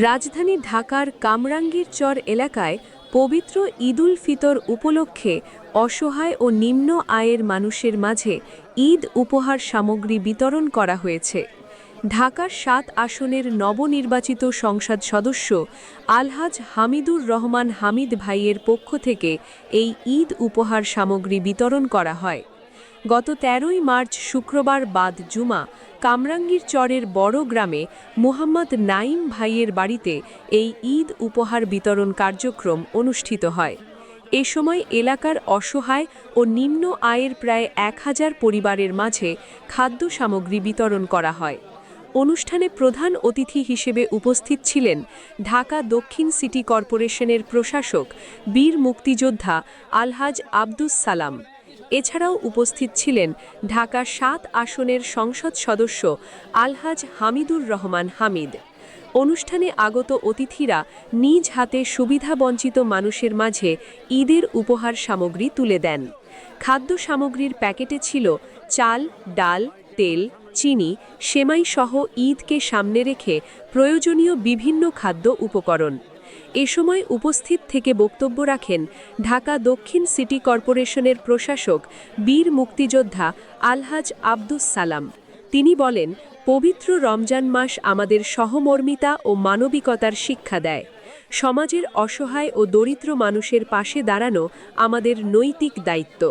রাজধানী ঢাকার কামরাঙ্গীরচর এলাকায় পবিত্র ঈদুল ফিতর উপলক্ষে অসহায় ও নিম্ন আয়ের মানুষের মাঝে ঈদ উপহার সামগ্রী বিতরণ করা হয়েছে। ঢাকার ৭ আসনের নবনির্বাচিত সংসদ সদস্য আলহাজ হামিদুর রহমান হামিদ ভাইয়ের পক্ষ থেকে এই ঈদ উপহার সামগ্রী বিতরণ করা হয়। গত ১৩ই মার্চ শুক্রবার বাদ জুমা কামরাঙ্গীরচরের বড় গ্রামে মুহাম্মদ নাঈম ভাইয়ের বাড়িতে এই ঈদ উপহার বিতরণ কার্যক্রম অনুষ্ঠিত হয়। এ সময় এলাকার অসহায় ও নিম্ন আয়ের প্রায় ১,০০০ পরিবারের মাঝে খাদ্য সামগ্রী বিতরণ করা হয়। অনুষ্ঠানে প্রধান অতিথি হিসেবে উপস্থিত ছিলেন ঢাকা দক্ষিণ সিটি কর্পোরেশনের প্রশাসক বীর মুক্তিযোদ্ধা আলহাজ আব্দুস সালাম। এছাড়াও উপস্থিত ছিলেন ঢাকা ৭ আসনের সংসদ সদস্য আলহাজ হামিদুর রহমান হামিদ। অনুষ্ঠানে আগত অতিথিরা নিজ হাতে সুবিধাবঞ্চিত মানুষের মাঝে ঈদের উপহার সামগ্রী তুলে দেন। খাদ্য সামগ্রীর প্যাকেটে ছিল চাল, ডাল, তেল, চিনি, সেমাই সহ ঈদকে সামনে রেখে প্রয়োজনীয় বিভিন্ন খাদ্য উপকরণ। এ সময় উপস্থিত থেকে বক্তব্য রাখেন ঢাকা দক্ষিণ সিটি কর্পোরেশনের প্রশাসক বীর মুক্তিযোদ্ধা আলহাজ আব্দুস সালাম। তিনি বলেন, পবিত্র রমজান মাস আমাদের সহমর্মিতা ও মানবিকতার শিক্ষা দেয়। সমাজের অসহায় ও দরিদ্র মানুষের পাশে দাঁড়ানো আমাদের নৈতিক দায়িত্ব।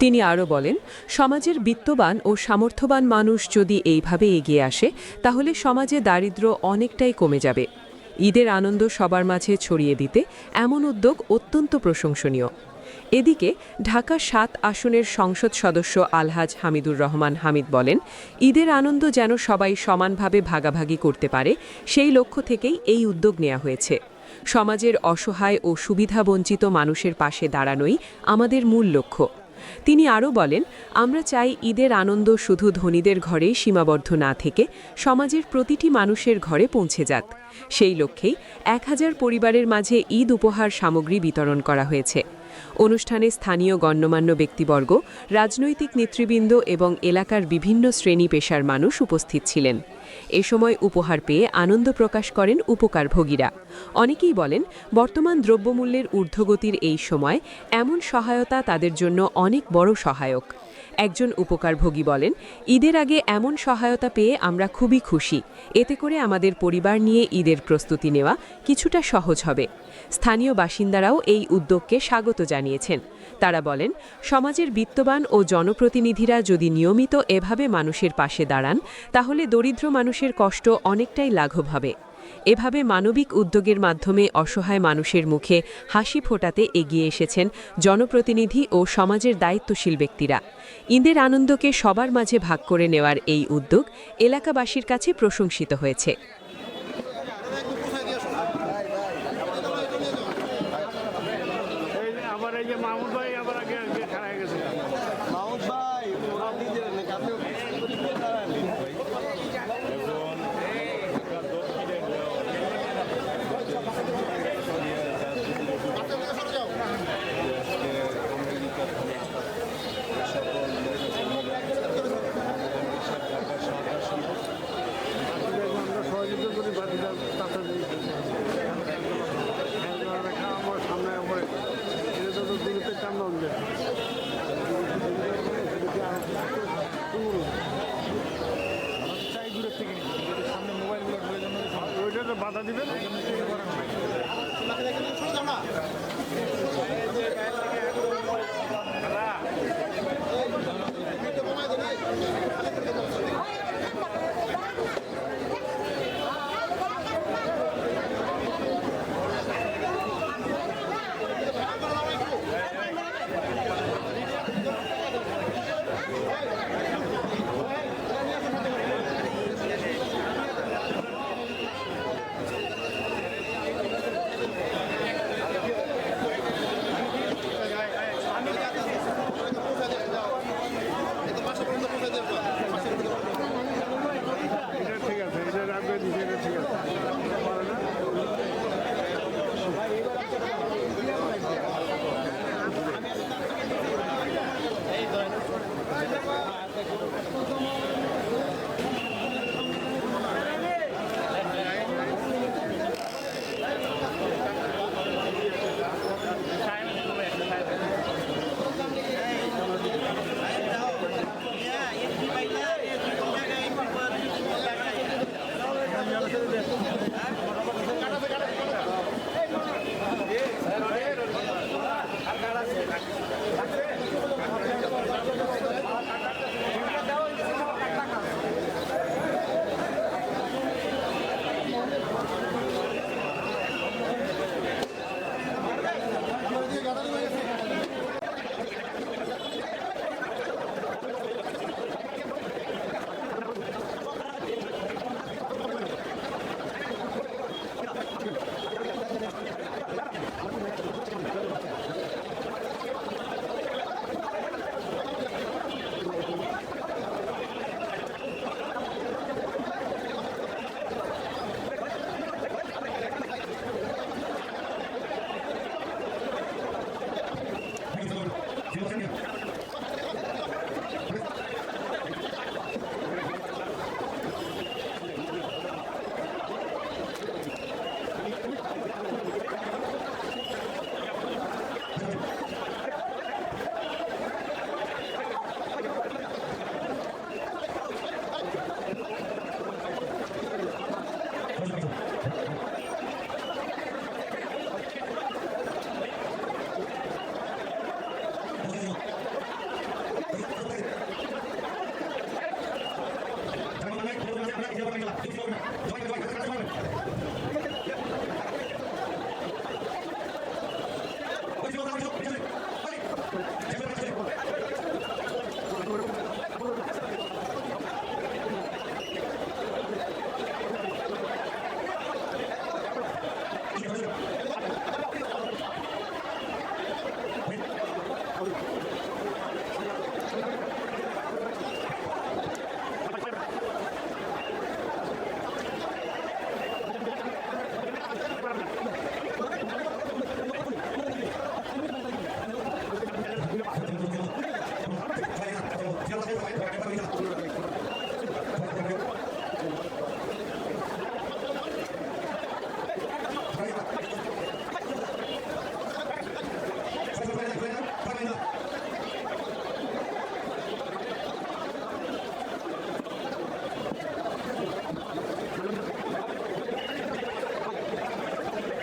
তিনি আরও বলেন, সমাজের বিত্তবান ও সামর্থ্যবান মানুষ যদি এইভাবে এগিয়ে আসে তাহলে সমাজে দারিদ্র্য অনেকটাই কমে যাবে। ঈদের আনন্দ সবার মাঝে ছড়িয়ে দিতে এমন উদ্যোগ অত্যন্ত প্রশংসনীয়। এদিকে ঢাকা ৭ আসনের সংসদ সদস্য আলহাজ হামিদুর রহমান হামিদ বলেন, ঈদের আনন্দ যেন সবাই সমানভাবে ভাগাভাগি করতে পারে সেই লক্ষ্য থেকেই এই উদ্যোগ নেওয়া হয়েছে। সমাজের অসহায় ও সুবিধাবঞ্চিত মানুষের পাশে দাঁড়ানোই আমাদের মূল লক্ষ্য। তিনি আরও বলেন, আমরা চাই ঈদের আনন্দ শুধু ধনীদের ঘরেই সীমাবদ্ধ না থেকে সমাজের প্রতিটি মানুষের ঘরে পৌঁছে যাক। সেই লক্ষ্যেই ১,০০০ পরিবারের মাঝে ঈদ উপহার সামগ্রী বিতরণ করা হয়েছে। অনুষ্ঠানে স্থানীয় গণ্যমান্য ব্যক্তিবর্গ, রাজনৈতিক নেতৃবৃন্দ এবং এলাকার বিভিন্ন শ্রেণী পেশার মানুষ উপস্থিত ছিলেন। এ সময় উপহার পেয়ে আনন্দ প্রকাশ করেন উপকারভোগীরা। অনেকেই বলেন, বর্তমান দ্রব্যমূল্যের ঊর্ধ্বগতির এই সময় এমন সহায়তা তাদের জন্য অনেক বড় সহায়ক। একজন উপকারভোগী বলেন, ঈদের আগে এমন সহায়তা পেয়ে আমরা খুবই খুশি। এতে করে আমাদের পরিবার নিয়ে ঈদের প্রস্তুতি নেওয়া কিছুটা সহজ হবে। স্থানীয় বাসিন্দারাও এই উদ্যোগকে স্বাগত জানিয়েছেন। তারা বলেন, সমাজের বিত্তবান ও জনপ্রতিনিধিরা যদি নিয়মিত এভাবে মানুষের পাশে দাঁড়ান তাহলে দরিদ্র মানুষের কষ্ট অনেকটাই লাঘব হবে। এভাবে মানবিক উদ্যোগের মাধ্যমে অসহায় মানুষের মুখে হাসি ফোটাতে এগিয়ে এসেছেন জনপ্রতিনিধি ও সমাজের দায়িত্বশীল ব্যক্তিরা। ঈদের আনন্দকে সবার মাঝে ভাগ করে নেওয়ার এই উদ্যোগ এলাকাবাসীর কাছে প্রশংসিত হয়েছে। বাধা দিবেন।